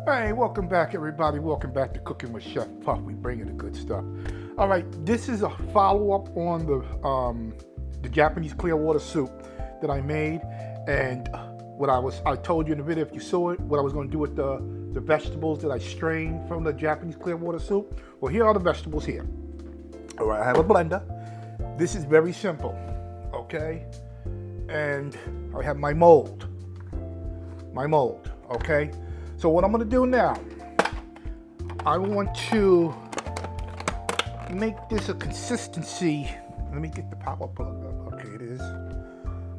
Hey, welcome back, everybody. Welcome back to Cooking with Chef Puff. We bringing the good stuff. All right, this is a follow-up on the Japanese Clearwater soup that I made, and I told you in the video, if you saw it, what I was going to do with the vegetables that I strained from the Japanese Clearwater soup. Well, here are the vegetables here. All right, I have a blender. This is very simple, okay? And I have my mold, okay? So what I'm gonna do now, I want to make this a consistency. Let me get the power plug up. Okay, it is.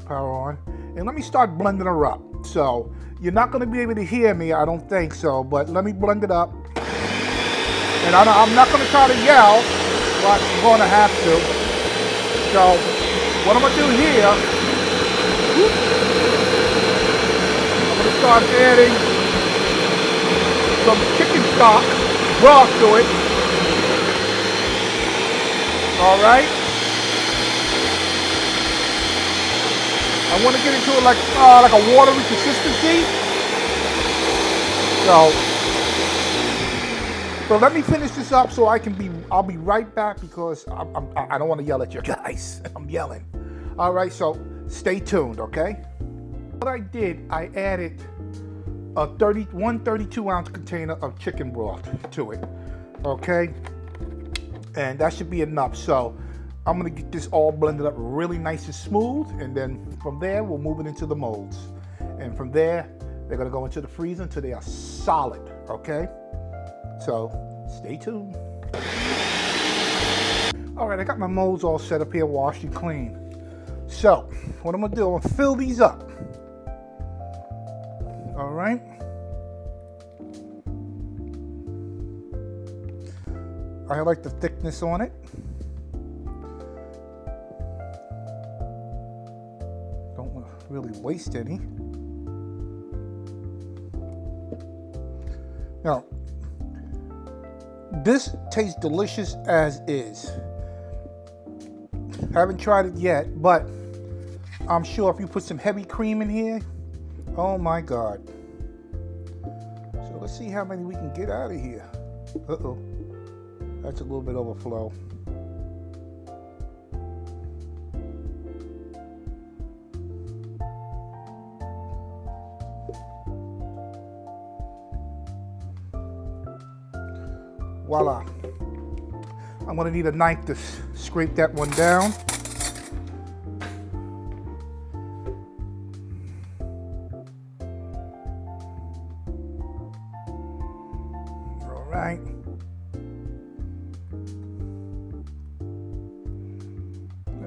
Power on. And let me start blending her up. So you're not gonna be able to hear me, I don't think so, but let me blend it up. And I'm not gonna try to yell, but I'm gonna have to. So what I'm gonna do here, I'm gonna start adding some chicken stock, broth to it. All right. I want to get into it like a watery consistency. So let me finish this up so I'll be right back because I don't want to yell at you guys. I'm yelling. All right. So stay tuned. Okay. What I did, I added a 32-ounce container of chicken broth to it, okay? And that should be enough. So I'm gonna get this all blended up really nice and smooth, and then from there, we'll move it into the molds. And from there, they're gonna go into the freezer until they are solid, okay? So stay tuned. All right, I got my molds all set up here, washed and clean. So what I'm gonna do, I'm gonna fill these up. All right. I like the thickness on it. Don't want to really waste any. Now, this tastes delicious as is. Haven't tried it yet, but I'm sure if you put some heavy cream in here, oh my God. So let's see how many we can get out of here. Uh-oh. That's a little bit overflow. Voila. I'm gonna need a knife to scrape that one down. Right.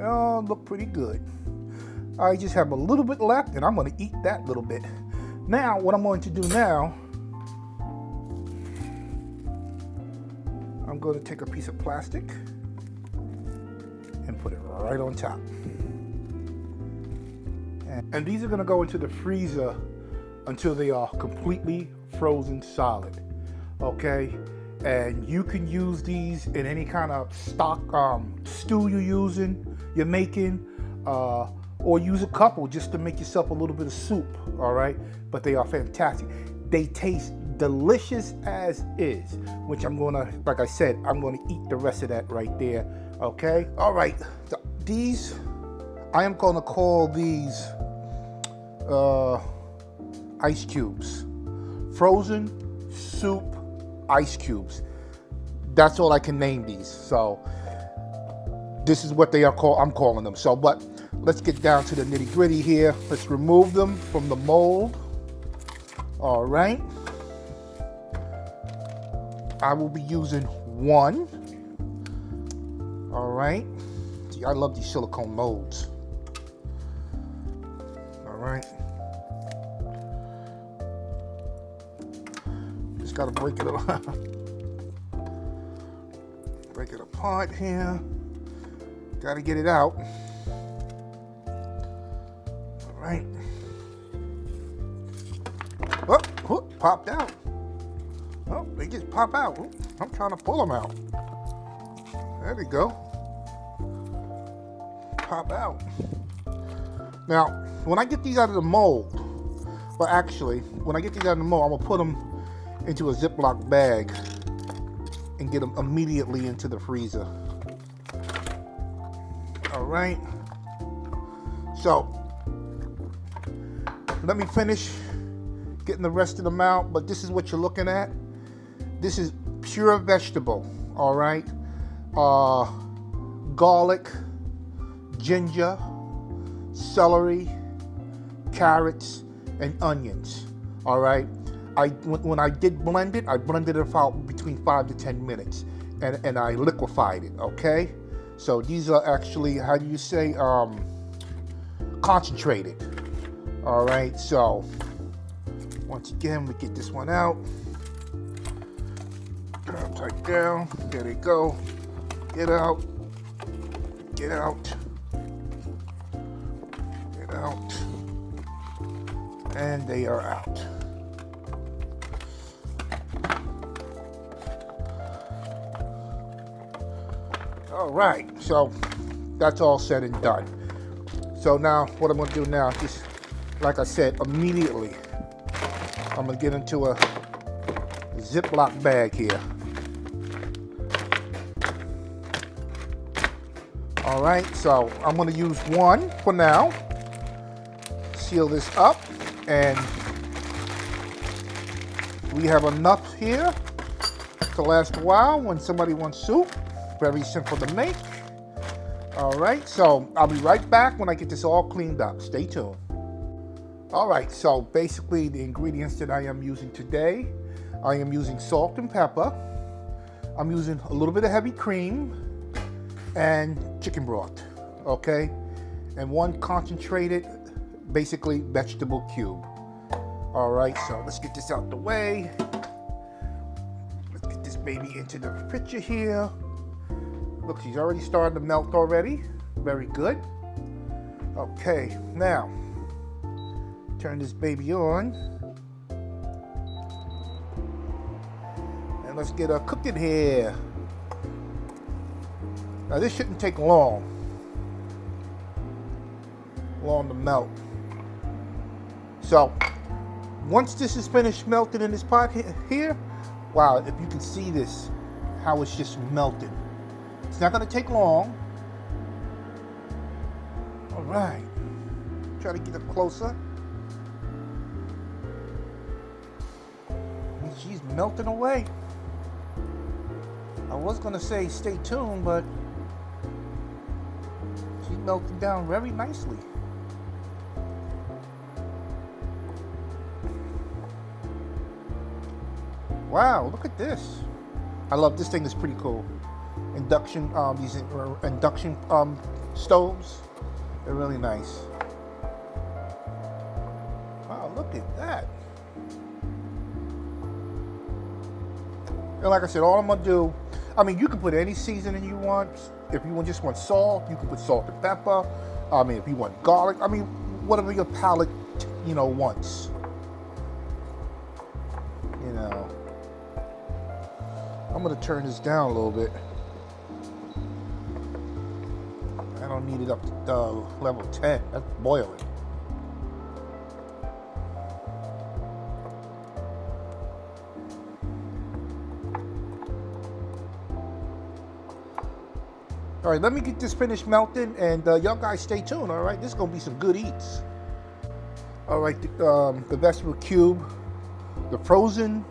Oh, look pretty good. I just have a little bit left, and I'm going to eat that little bit. Now, what I'm going to do now, I'm going to take a piece of plastic and put it right on top. And these are going to go into the freezer until they are completely frozen solid. Okay, and you can use these in any kind of stock stew you're making, or use a couple just to make yourself a little bit of soup. All right, but they are fantastic. They taste delicious as is, which I'm gonna, like I said, I'm gonna eat the rest of that right there. Okay, all right. So these, I am gonna call these ice cubes, frozen soup ice cubes. That's all I can name these. So this is what they are called. I'm calling them. So, but let's get down to the nitty gritty here. Let's remove them from the mold. All right. I will be using one. All right. See, I love these silicone molds. All right. Got to break it up. Break it apart here. Got to get it out. All right. Oh, popped out. Oh, they just pop out. I'm trying to pull them out. There we go. Pop out. Now, when I get these out of the mold, well, actually, when I get these out of the mold, I'm gonna put them into a Ziploc bag and get them immediately into the freezer. All right. So let me finish getting the rest of them out, but this is what you're looking at. This is pure vegetable, all right? Garlic, ginger, celery, carrots, and onions, all right? When I did blend it, I blended it out between 5 to 10 minutes, and I liquefied it, okay? So these are actually, how do you say, concentrated, all right? So once again, we get this one out. Upside down. There they go. Get out. Get out. Get out. And they are out. All right. So that's all said and done. So now what I'm going to do now, just like I said, immediately I'm going to get into a Ziploc bag here. All right, so I'm going to use one for now. Seal this up, and we have enough here to last a while when somebody wants soup. Very simple to make. All right, so I'll be right back when I get this all cleaned up. Stay tuned. All right, so basically the ingredients that I am using today, I am using salt and pepper. I'm using a little bit of heavy cream and chicken broth, okay? And one concentrated, basically vegetable cube. All right, so let's get this out the way. Let's get this baby into the picture here. Look, she's already starting to melt already. Very good. Okay, now, turn this baby on. And let's get her cooking here. Now this shouldn't take long to melt. So once this is finished melting in this pot here, wow, if you can see this, how it's just melted. It's not gonna take long. All right, try to get it closer. And she's melting away. I was gonna say stay tuned, but she's melting down very nicely. Wow, look at this. I love this thing, is pretty cool. Induction, these induction stoves, they're really nice. Wow, look at that. And like I said, all I'm gonna do, I mean, you can put any seasoning you want. If you just want salt, you can put salt and pepper. I mean, if you want garlic, I mean, whatever your palate, wants. I'm gonna turn this down a little bit. I don't need it up to level 10. That's boiling. All right, let me get this finished melting, and y'all guys stay tuned. All right, this is gonna be some good eats. All right, the vegetable cube, the frozen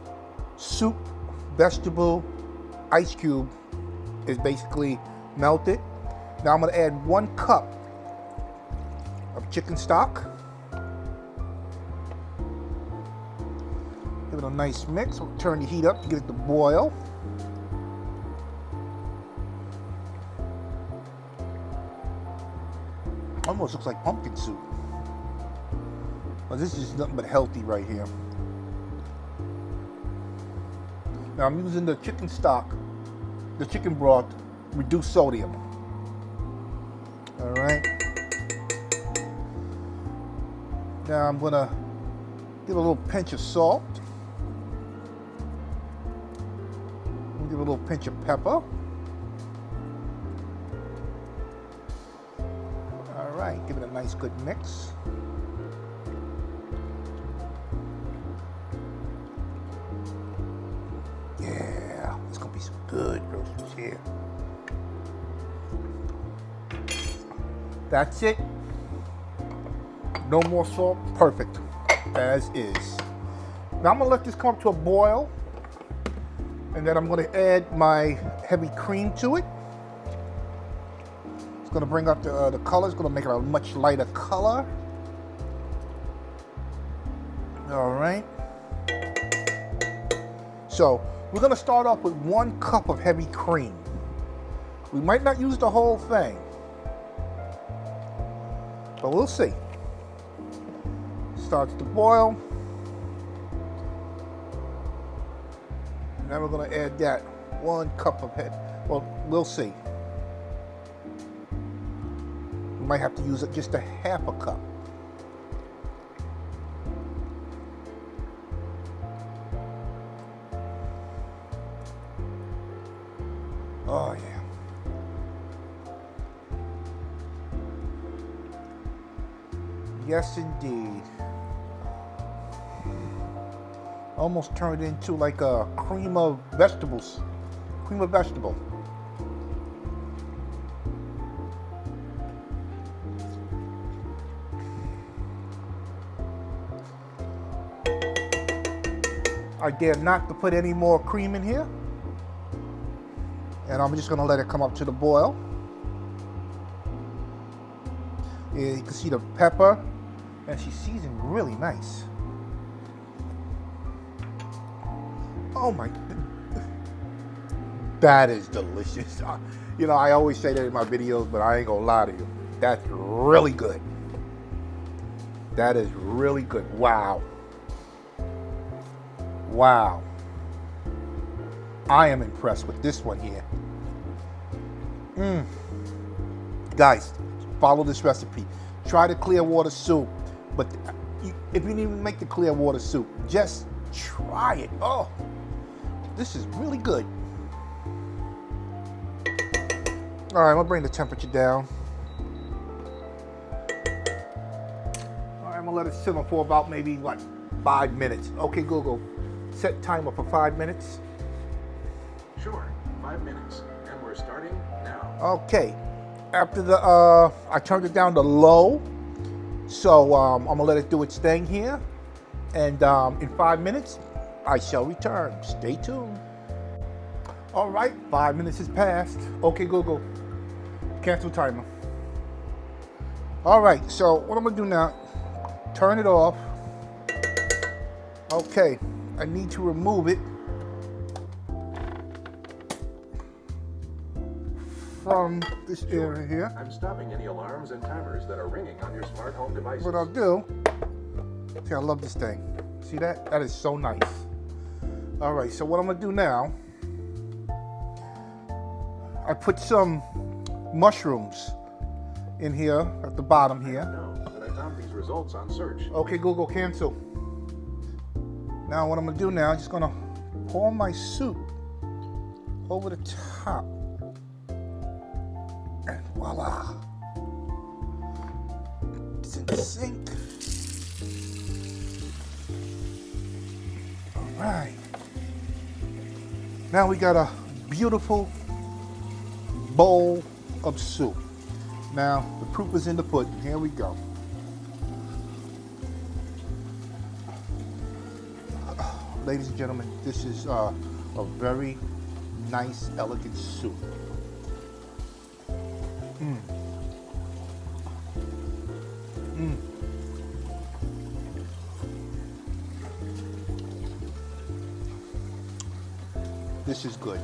soup vegetable ice cube is basically melted. Now I'm gonna add 1 cup of chicken stock. Give it a nice mix. We'll turn the heat up to get it to boil. Almost looks like pumpkin soup. Well, this is nothing but healthy right here. Now I'm using the chicken stock, the chicken broth, reduced sodium. All right. Now I'm gonna give a little pinch of salt. Give a little pinch of pepper. All right, give it a nice good mix. good groceries here. That's it. No more salt. Perfect. As is. Now I'm gonna let this come up to a boil, and then I'm gonna add my heavy cream to it. It's gonna bring up the color. It's gonna make it a much lighter color. All right. So we're gonna start off with 1 cup of heavy cream. We might not use the whole thing, but we'll see. Starts to boil. And then we're going to add that 1 cup of head. Well, we'll see. We might have to use it just a half a cup. Oh, yeah. Yes, indeed. Almost turned into like a cream of vegetables. Cream of vegetable. I dare not to put any more cream in here. And I'm just gonna let it come up to the boil. Yeah, you can see the pepper, and she's seasoned really nice. Oh my, that is delicious. You know, I always say that in my videos, but I ain't gonna lie to you. That's really good. That is really good. Wow. Wow. I am impressed with this one here. Guys, follow this recipe. Try the Clearwater soup. But if you didn't even make the Clearwater soup, just try it. Oh, this is really good. All right, I'm gonna bring the temperature down. All right, I'm gonna let it simmer for about maybe, what, 5 minutes. Okay, Google, set timer for 5 minutes. Sure, 5 minutes, and we're starting now. Okay, after I turned it down to low, so I'm gonna let it do its thing here, and in 5 minutes, I shall return. Stay tuned. All right, 5 minutes has passed. Okay, Google, cancel timer. All right, so what I'm gonna do now, turn it off. Okay, I need to remove it from this area here. I'm stopping any alarms and timers that are ringing on your smart home devices. What I'll do, see, I love this thing. See that? That is so nice. All right, so what I'm gonna do now, I put some mushrooms in here at the bottom here. No, but I found these results on search. Okay, Google, cancel. Now what I'm gonna do now, I'm just gonna pour my soup over the top. And voila. It's in the sink. All right. Now we got a beautiful bowl of soup. Now, the proof is in the pudding. Here we go. Ladies and gentlemen, this is a very nice, elegant soup. This is good.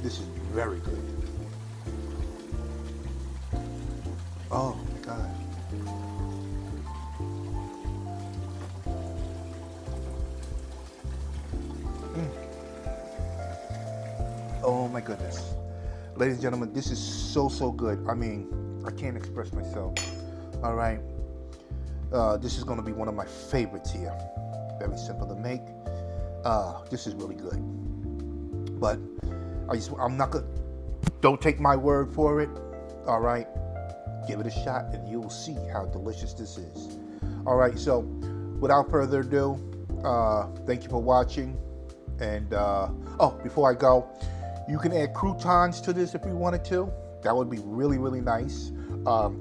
This is very good. Oh my God. Oh my goodness. Ladies and gentlemen, this is so good. I mean, I can't express myself. All right. This is going to be one of my favorites here. Very simple to make. This is really good. But I'm not gonna, don't take my word for it. All right. Give it a shot and you will see how delicious this is. All right. So without further ado, thank you for watching. And, oh, before I go, You can add croutons to this if you wanted to. That would be really, really nice.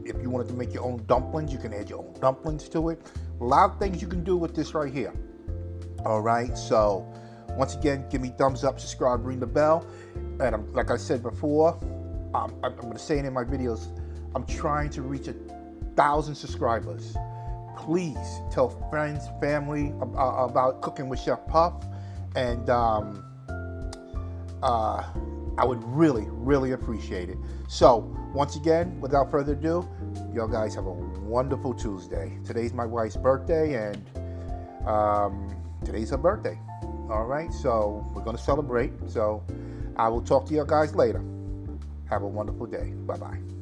If you wanted to make your own dumplings, you can add your own dumplings to it. A lot of things you can do with this right here. All right, so once again, give me thumbs up, subscribe, ring the bell. And like I said before, I'm going to say it in my videos, I'm trying to reach 1,000 subscribers. Please tell friends, family about Cooking with Chef Puff. And I would really, really appreciate it. So, once again, without further ado, y'all guys have a wonderful Tuesday. Today's my wife's birthday, and today's her birthday. All right, so we're going to celebrate. So, I will talk to you guys later. Have a wonderful day. Bye-bye.